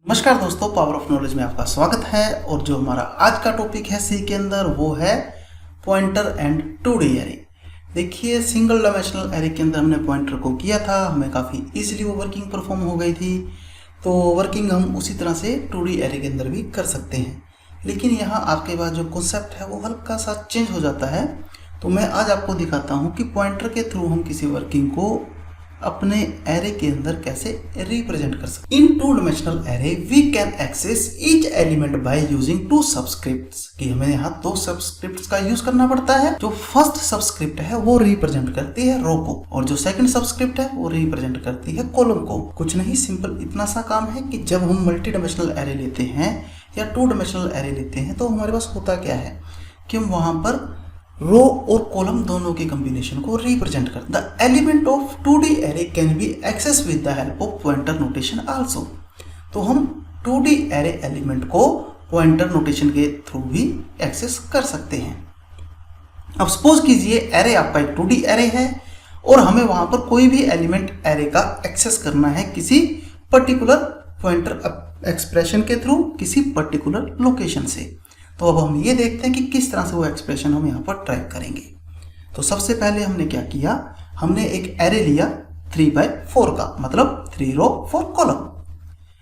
नमस्कार दोस्तों, power of knowledge में आपका स्वागत है। और जो हमारा आज का टॉपिक है सी के अंदर वो है पॉइंटर एंड 2D एरे। देखिए, सिंगल डायमेंशनल एरे के अंदर हमने पॉइंटर को किया था, हमें काफ़ी इजीली वो वर्किंग परफॉर्म हो गई थी। तो वर्किंग हम उसी तरह से 2D एरे के अंदर भी कर सकते हैं, लेकिन यहाँ आपके पास जो कॉन्सेप्ट है वो हल्का सा चेंज हो जाता है। तो मैं आज आपको दिखाता हूँ कि पॉइंटर के थ्रू हम किसी वर्किंग को अपने एरे के अंदर कैसे रिप्रेजेंट कर सकते हैं। In two dimensional array we can access each element by using two subscripts. कि हमें यहाँ दो सबस्क्रिप्ट्स का यूज करना पड़ता है। जो फर्स्ट सबस्क्रिप्ट है वो रिप्रेजेंट करती है रो को, और जो सेकंड सबस्क्रिप्ट है वो रिप्रेजेंट करती है कॉलम को। कुछ नहीं, सिंपल इतना सा काम है कि जब हम मल्टी डायमेंशनल एरे लेते हैं या टू डायमेंशनल एरे लेते हैं तो हमारे पास होता क्या है कि हम वहां पर रो और कॉलम दोनों के कॉम्बिनेशन को रिप्रेजेंट करते हैं। The element of 2D array can be access with the help of pointer notation also. तो हम 2D एरे एलिमेंट को पॉइंटर नोटेशन के थ्रू भी एक्सेस कर सकते हैं। अब सपोज कीजिए एरे आपका एक 2D एरे है और हमें वहां पर कोई भी एलिमेंट एरे का एक्सेस करना है किसी पर्टिकुलर पॉइंटर एक्सप्रेशन के थ्रू, किसी पर्टिकुलर लोकेशन से। तो अब हम ये देखते हैं कि किस तरह से वो एक्सप्रेशन हम यहाँ पर ट्रैक करेंगे। तो सबसे पहले हमने क्या किया, हमने एक एरे लिया 3/4 का, मतलब 3 रो 4 कॉलम।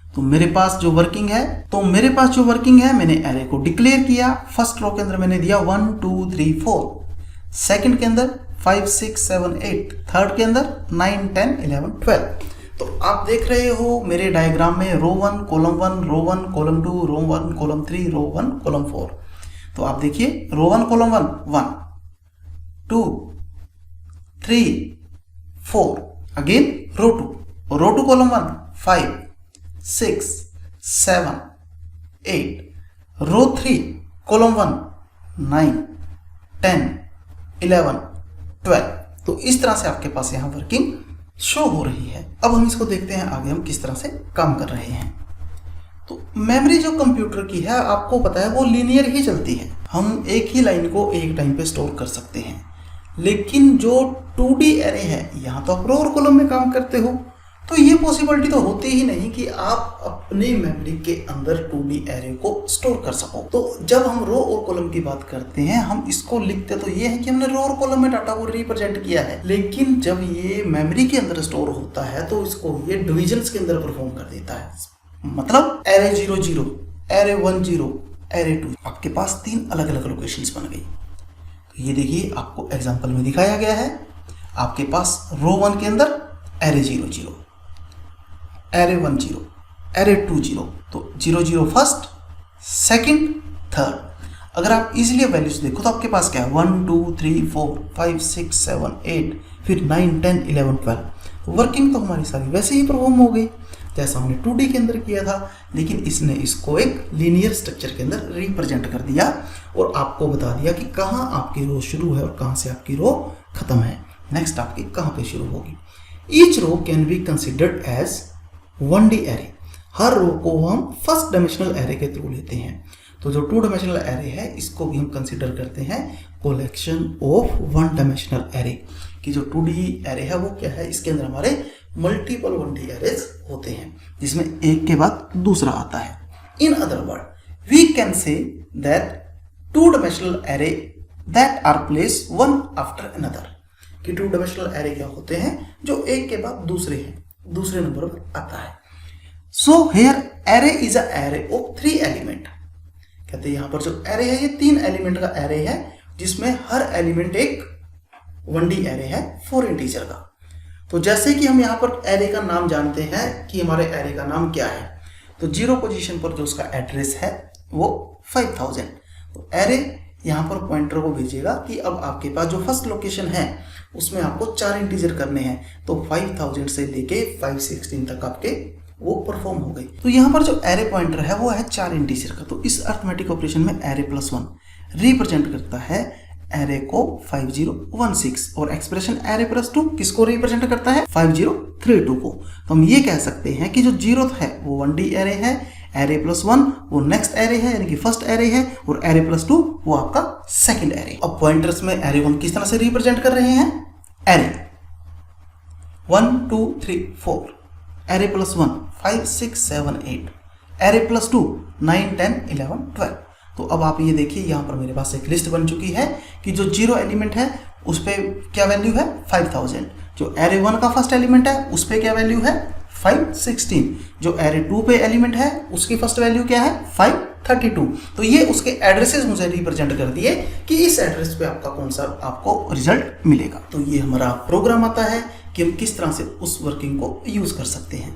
तो मेरे पास जो वर्किंग है मैंने एरे को डिक्लेयर किया। फर्स्ट रो के अंदर मैंने दिया 1 2 3 4, सेकंड के अंदर 5 6 7 8, थर्ड के अंदर 9 10 11 12। तो आप देख रहे हो मेरे डायग्राम में रो 1 कॉलम 1, रो 1 कॉलम 2, रो 1 कॉलम 3, रो 1 कॉलम 4। तो आप देखिए रो 1 कॉलम 1 1 2 3 4, अगेन रो 2 कॉलम 1 5 6 7 8, रो 3 कॉलम 1 9 10 11 12। तो इस तरह से आपके पास यहां वर्किंग शो हो रही है। अब हम इसको देखते हैं आगे हम किस तरह से काम कर रहे हैं। तो मेमोरी जो कंप्यूटर की है आपको पता है वो लीनियर ही चलती है। हम एक ही लाइन को एक टाइम पे स्टोर कर सकते हैं, लेकिन जो 2D एरे है यहाँ तो आप रो और कॉलम में काम करते हो, तो ये पॉसिबिलिटी तो होती ही नहीं कि आप अपने मेमोरी के अंदर 2D एरे को स्टोर कर सको। तो जब हम रो और कॉलम की बात करते हैं, हम इसको लिखते तो ये है कि हमने रो और कॉलम में डाटा को रिप्रेजेंट किया है, लेकिन जब ये मेमोरी के अंदर स्टोर होता है तो इसको ये डिविजन्स के अंदर परफॉर्म कर देता है। मतलब एरे 0 0, एरे 1 0, एरे 2। आपके पास 3 अलग अलग लोकेशंस बन गई। तो ये देखिए आपको एग्जांपल में दिखाया गया है। आपके पास रो 1 के अंदर एरे 0 0, एरे 1 0, एरे 2 0। तो 0 0 फर्स्ट, सेकंड, थर्ड। अगर आप इजीली वैल्यूज देखो तो आपके पास क्या है 1 2 3 4 5 6 7 8, फिर 9 10 11 12। तो वर्किंग तो हमारी सारी वैसे ही परफॉर्म हो गई जैसा हमने 2D के अंदर किया था, लेकिन इसने इसको एक लीनियर स्ट्रक्चर के अंदर रिप्रेजेंट कर दिया और आपको बता दिया कि कहाँ आपकी रो शुरू है और कहाँ से आपकी रो खत्म है, नेक्स्ट आपकी कहाँ पे शुरू होगी। Each row can be considered as 1D array. हर रो को हम फर्स्ट डायमेंशनल एरे के थ्रू लेते हैं। तो जो 2 डायमेंशनल एरे है इसको भी हम कंसिडर करते हैं कलेक्शन ऑफ 1 डायमेंशनल एरे। कि जो 2D एरे है वो क्या है, इसके अंदर हमारे मल्टीपल 1D एरेज होते हैं जिसमें एक के बाद दूसरा आता है। In other word we can say that 2 dimensional array that are place one after another. कि 2 डायमेंशनल एरे क्या होते हैं जो एक के बाद दूसरे नंबर पर आता है। So here array is a array of 3 element. कहते हैं यहां पर जो एरे है ये 3 एलिमेंट का एरे है, जिसमें हर एलिमेंट एक 1D एरे है 4 इंटीजर का। तो जैसे कि हम यहाँ पर एरे का नाम जानते हैं कि हमारे एरे का नाम क्या है, तो 0 पोजीशन पर जो उसका एड्रेस है वो 5000। तो एरे यहाँ पर पॉइंटर को भेजेगा कि अब आपके पास जो फर्स्ट लोकेशन है उसमें आपको 4 इंटीजर करने हैं। तो 5000 से लेके 516 तक आपके वो परफॉर्म हो गई। तो यहाँ पर जो एरे पॉइंटर है वो है 4 इंटीजर का। तो इस अर्थमेटिक ऑपरेशन में एरे +1 रिप्रेजेंट करता है एरे को 5016 और एक्सप्रेशन एरे +2 किसको रिप्रेजेंट करता है 5032 को। तो हम ये कह सकते हैं कि जो 0 है वो 1D एरे है, एरे +1 वो नेक्स्ट एरे है यानी कि फर्स्ट एरे है, और एरे +2 वो आपका सेकंड एरे। अब पॉइंटर्स में एरे हम किस तरह से रिप्रेजेंट कर रहे हैं, एरे 1 2 3 4, एरे +1 5 6 7 8, एरे प्लस 2 9 10 11 12। तो अब आप ये देखिए यहाँ पर मेरे पास एक लिस्ट बन चुकी है कि जो 0 एलिमेंट है उस पर क्या वैल्यू है 5000, जो एरे 1 का फर्स्ट एलिमेंट है उस पर क्या वैल्यू है 516, जो एरे 2 पे एलिमेंट है उसकी फर्स्ट वैल्यू क्या है 532। तो ये उसके एड्रेसेस मुझे रिप्रेजेंट कर दिए कि इस एड्रेस पे आपका कौन सा आपको रिजल्ट मिलेगा। तो ये हमारा प्रोग्राम आता है कि हम किस तरह से उस वर्किंग को यूज कर सकते हैं।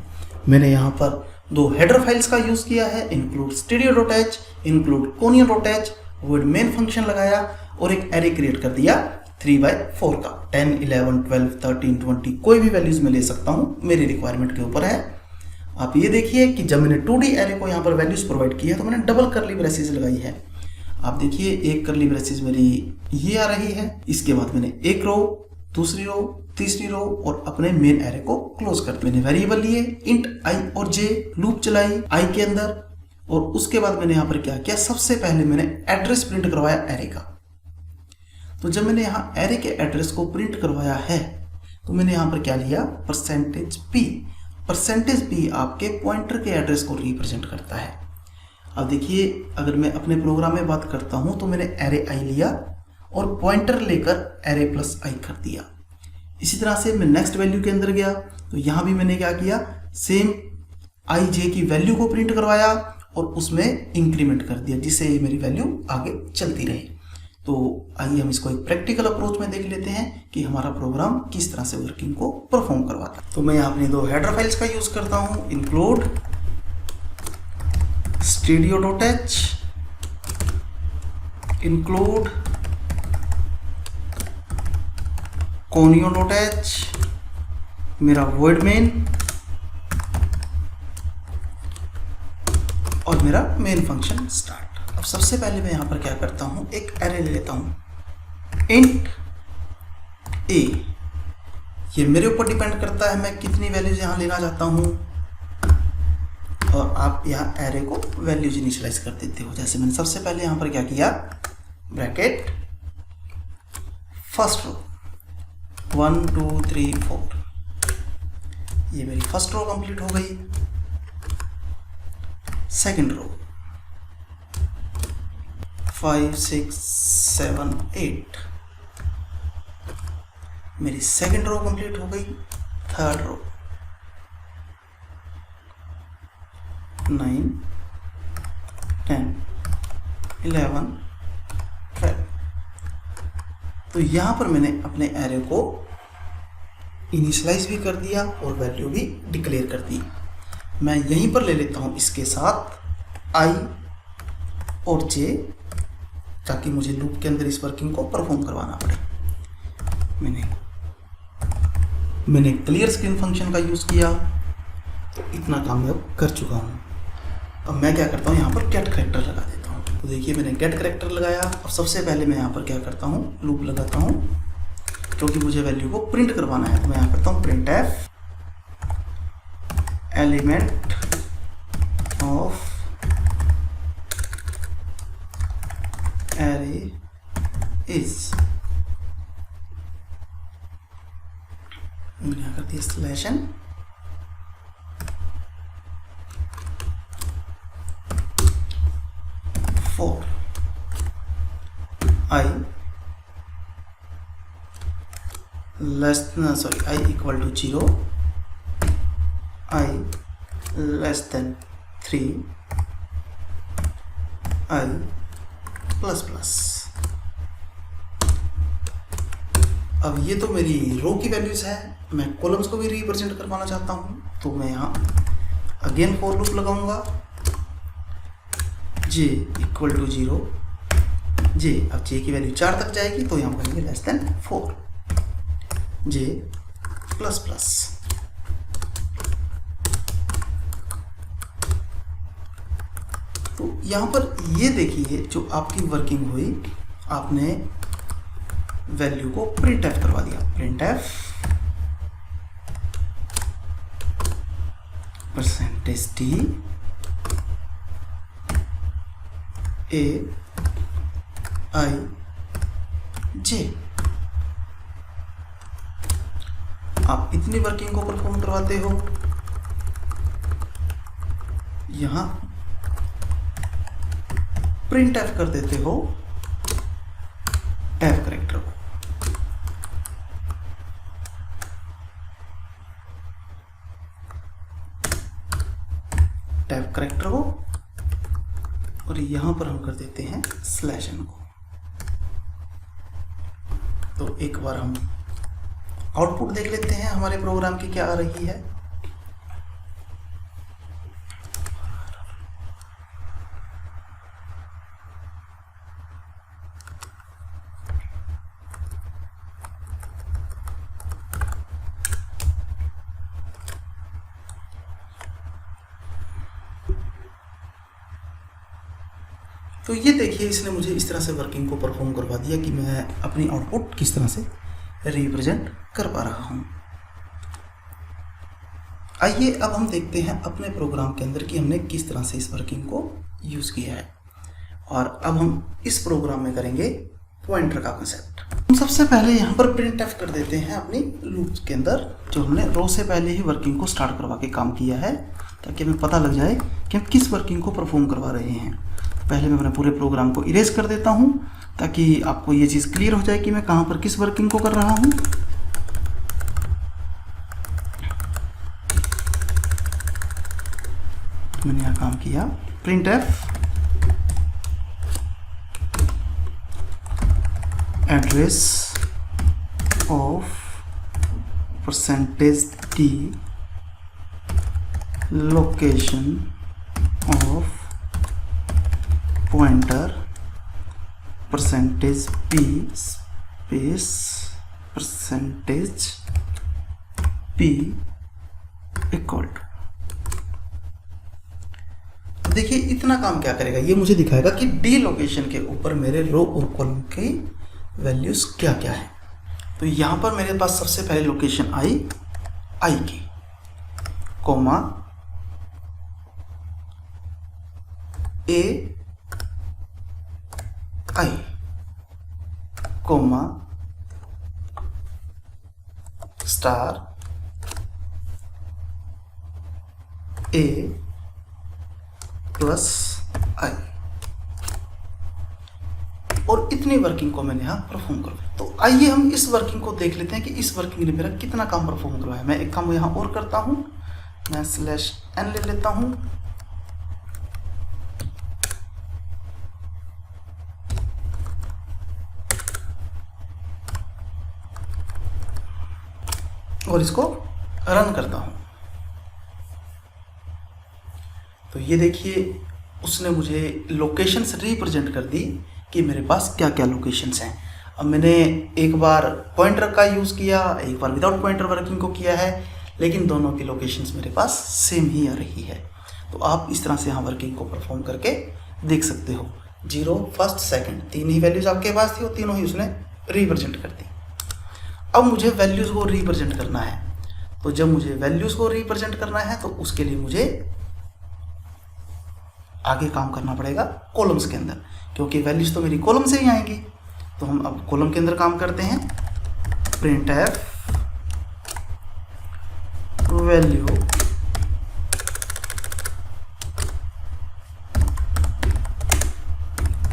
मैंने यहाँ पर 2 हेडर फाइल्स का यूज किया है, include stdio.h, include conio.h, void main function लगाया और एक एरे क्रिएट कर दिया 3/4 का, 10 11 12 13 20 कोई भी वैल्यूज मैं ले सकता हूँ, मेरी रिक्वायरमेंट के ऊपर है। आप ये देखिए कि जब मैंने 2D एरे को यहाँ पर वैल्यूज प्रोवाइड किया तो मैंने डबल करली ब्रेसेस लगाई है। आप देखिए एक करली ब्रेसेस मेरी ये आ रही है, इसके बाद मैंने एक रो, दूसरी रो, तीसरी रो और अपने मेन एरे को क्लोज कर दिया। मैंने वेरिएबल लिए इंट i और j, लूप चलाई i के अंदर और उसके बाद मैंने यहाँ पर क्या किया, सबसे पहले मैंने एड्रेस प्रिंट करवाया एरे का। तो जब मैंने यहाँ एरे के एड्रेस को प्रिंट करवाया है तो मैंने यहाँ पर क्या लिया, %p। %p आपके पॉइंटर के एड्रेस को रिप्रेजेंट करता है। अब देखिए अगर मैं अपने प्रोग्राम में बात करता हूँ तो मैंने एरे i लिया और पॉइंटर लेकर एरे प्लस i कर दिया। इसी तरह से मैं नेक्स्ट वैल्यू के अंदर गया तो यहाँ भी मैंने क्या किया, सेम i j की वैल्यू को प्रिंट करवाया और उसमें इंक्रीमेंट कर दिया जिससे ये मेरी वैल्यू आगे चलती रही। तो आइए हम इसको एक प्रैक्टिकल अप्रोच में देख लेते हैं कि हमारा प्रोग्राम किस तरह से वर्किंग को परफॉर्म करवाता है। तो मैं यहाँ अपनी 2 हेडर फाइल्स का यूज करता हूँ, इंक्लूड stdio.h, इंक्लूड conio.h, मेरा वॉइड मेन और मेरा मेन फंक्शन स्टार्ट। अब सबसे पहले मैं यहाँ पर क्या करता हूँ, एक एरे ले लेता हूँ इंट a। ये मेरे ऊपर डिपेंड करता है मैं कितनी वैल्यूज यहाँ लेना चाहता हूँ और आप यहाँ एरे को वैल्यूज इनिशियलाइज कर देते हो। जैसे मैंने सबसे पहले यहाँ पर क्या किया, ब्रैकेट फर्स्ट रो 1 2 3 4, ये मेरी फर्स्ट रो कंप्लीट हो गई। सेकंड रो 5 6 7 8, मेरी सेकंड रो कंप्लीट हो गई। Third row 9 10 11 12। तो यहां पर मैंने अपने एरे को इनिशियलाइज भी कर दिया और वैल्यू भी डिक्लेयर कर दी। मैं यहीं पर ले लेता हूं इसके साथ i और j ताकि मुझे लूप के अंदर इस वर्किंग को परफॉर्म करवाना पड़े। मैंने क्लियर स्क्रीन फंक्शन का यूज किया तो इतना काम मैं अब कर चुका हूं। अब मैं क्या करता हूं, यहाँ पर गेट कैरेक्टर लगा देता हूं। तो देखिए मैंने गेट कैरेक्टर लगाया और सबसे पहले मैं यहाँ पर क्या करता हूं, लूप लगाता हूं क्योंकि मुझे वैल्यू को प्रिंट करवाना है। तो मैं यहाँ करता हूँ print F element of array is, मैंने यहाँ कर दिया slash n four i i equal to 0, i less than 3, i plus plus. अब ये तो मेरी रो की वैल्यूज है, मैं कॉलम्स को भी रिप्रेजेंट करवाना चाहता हूँ तो मैं यहाँ अगेन फॉर लूप लगाऊंगा j इक्वल टू 0 j। अब j की वैल्यू 4 तक जाएगी तो यहाँ करेंगे less than 4 j plus plus. तो यहाँ पर ये देखिए जो आपकी वर्किंग हुई, आपने वैल्यू को प्रिंट एफ करवा दिया, print F %t a i j। आप इतनी वर्किंग को परफॉर्म करवाते हो। यहाँ प्रिंट एफ कर देते हो एफ करेक्टर को। टैब करेक्टर को और यहां पर हम कर देते हैं /n को। तो एक बार हम आउटपुट देख लेते हैं हमारे प्रोग्राम की क्या आ रही है। तो ये देखिए इसने मुझे इस तरह से वर्किंग को परफॉर्म करवा दिया कि मैं अपनी आउटपुट किस तरह से रिप्रेजेंट कर पा रहा हूँ। आइए अब हम देखते हैं अपने प्रोग्राम के अंदर कि हमने किस तरह से इस वर्किंग को यूज़ किया है। और अब हम इस प्रोग्राम में करेंगे पॉइंटर का कंसेप्ट। हम सबसे पहले यहाँ पर प्रिंट एफ कर देते हैं अपनी लूप के अंदर, जो हमने रो से पहले ही वर्किंग को स्टार्ट करवा के काम किया है, ताकि हमें पता लग जाए कि हम किस वर्किंग को परफॉर्म करवा रहे हैं। पहले मैं अपने पूरे प्रोग्राम को इरेज कर देता हूँ ताकि आपको ये चीज़ क्लियर हो जाए कि मैं कहाँ पर किस वर्किंग को कर रहा हूँ। मैंने यहाँ काम किया printf address of %d location of pointer %p space %p equal to. देखिए इतना काम क्या करेगा, ये मुझे दिखाएगा कि डी लोकेशन के ऊपर मेरे रो और कॉलम की वैल्यूज क्या क्या है। तो यहाँ पर मेरे पास सबसे पहले लोकेशन आई की, कोमा ए आई, कोमा स्टार ए प्लस आई, और इतनी वर्किंग को मैंने यहाँ परफॉर्म करवाया। तो आइए हम इस वर्किंग को देख लेते हैं कि इस वर्किंग ने मेरा कितना काम परफॉर्म करवाया। मैं एक काम यहाँ और करता हूँ, मैं /n ले लेता हूँ और इसको रन करता हूं। तो ये देखिए उसने मुझे लोकेशंस रिप्रेजेंट कर दी कि मेरे पास क्या क्या लोकेशंस हैं। अब मैंने एक बार पॉइंटर का यूज़ किया, एक बार विदाउट पॉइंटर वर्किंग को किया है, लेकिन दोनों की लोकेशंस मेरे पास सेम ही आ रही है। तो आप इस तरह से यहाँ वर्किंग को परफॉर्म करके देख सकते हो। 0, 1, 2 तीन ही वैल्यूज आपके पास थी और तीनों ही उसने रिप्रेजेंट कर दी। अब मुझे वैल्यूज़ को रिप्रेजेंट करना है। तो जब मुझे वैल्यूज़ को रिप्रेजेंट करना है तो उसके लिए मुझे आगे काम करना पड़ेगा कॉलम्स के अंदर, क्योंकि वैल्यूज़ तो मेरी कॉलम से ही आएंगी। तो हम अब कॉलम के अंदर काम करते हैं। Print F value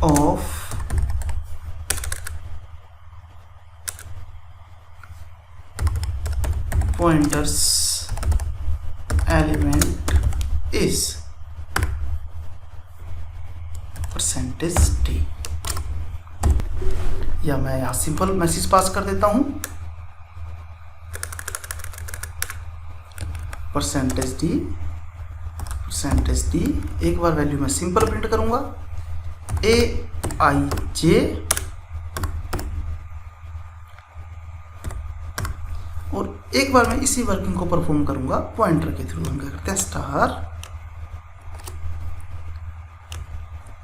of pointers element is %d, या मैं यहाँ सिंपल मैसेज पास कर देता हूँ %d। एक बार वैल्यू मैं सिंपल प्रिंट करूंगा aij, और एक बार मैं इसी वर्किंग को परफॉर्म करूंगा पॉइंटर के थ्रू। हम क्या करते हैं, स्टार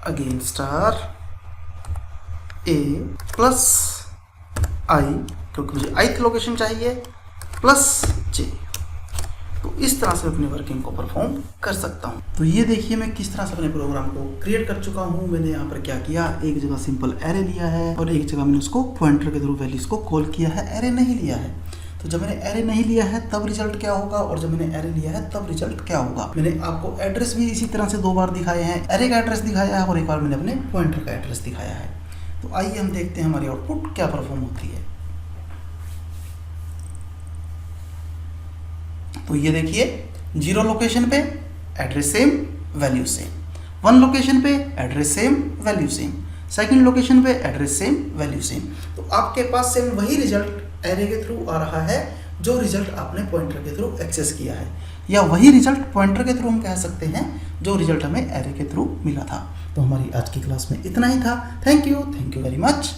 अगेन स्टार ए प्लस आई, क्योंकि मुझे ith लोकेशन चाहिए, प्लस जे। तो इस तरह से अपनी वर्किंग को परफॉर्म कर सकता हूँ। तो ये देखिए मैं किस तरह से अपने प्रोग्राम को क्रिएट कर चुका हूँ। मैंने यहाँ पर क्या किया, एक जगह सिंपल एरे लिया है और एक जगह मैंने उसको पॉइंटर के थ्रू वैल्यूज को कॉल किया है, एरे नहीं लिया है। तो जब मैंने एरे नहीं लिया है तब रिजल्ट क्या होगा, और जब मैंने एरे लिया है तब रिजल्ट क्या होगा। मैंने आपको एड्रेस भी इसी तरह से 2 बार दिखाए हैं, एरे का एड्रेस दिखाया है और एक बार मैंने अपने पॉइंटर का एड्रेस दिखाया है। तो आइए हम देखते हैं हमारी आउटपुट क्या परफॉर्म होती है। तो ये देखिए 0 लोकेशन पे address same value same, 1 location पे address same value same, second location पे एड्रेस सेम वैल्यू सेम। तो आपके पास सेम वही रिजल्ट एरे के थ्रू आ रहा है जो रिजल्ट आपने पॉइंटर के थ्रू एक्सेस किया है, या वही रिजल्ट पॉइंटर के थ्रू हम कह सकते हैं जो रिजल्ट हमें एरे के थ्रू मिला था। तो हमारी आज की क्लास में इतना ही था। Thank you very much.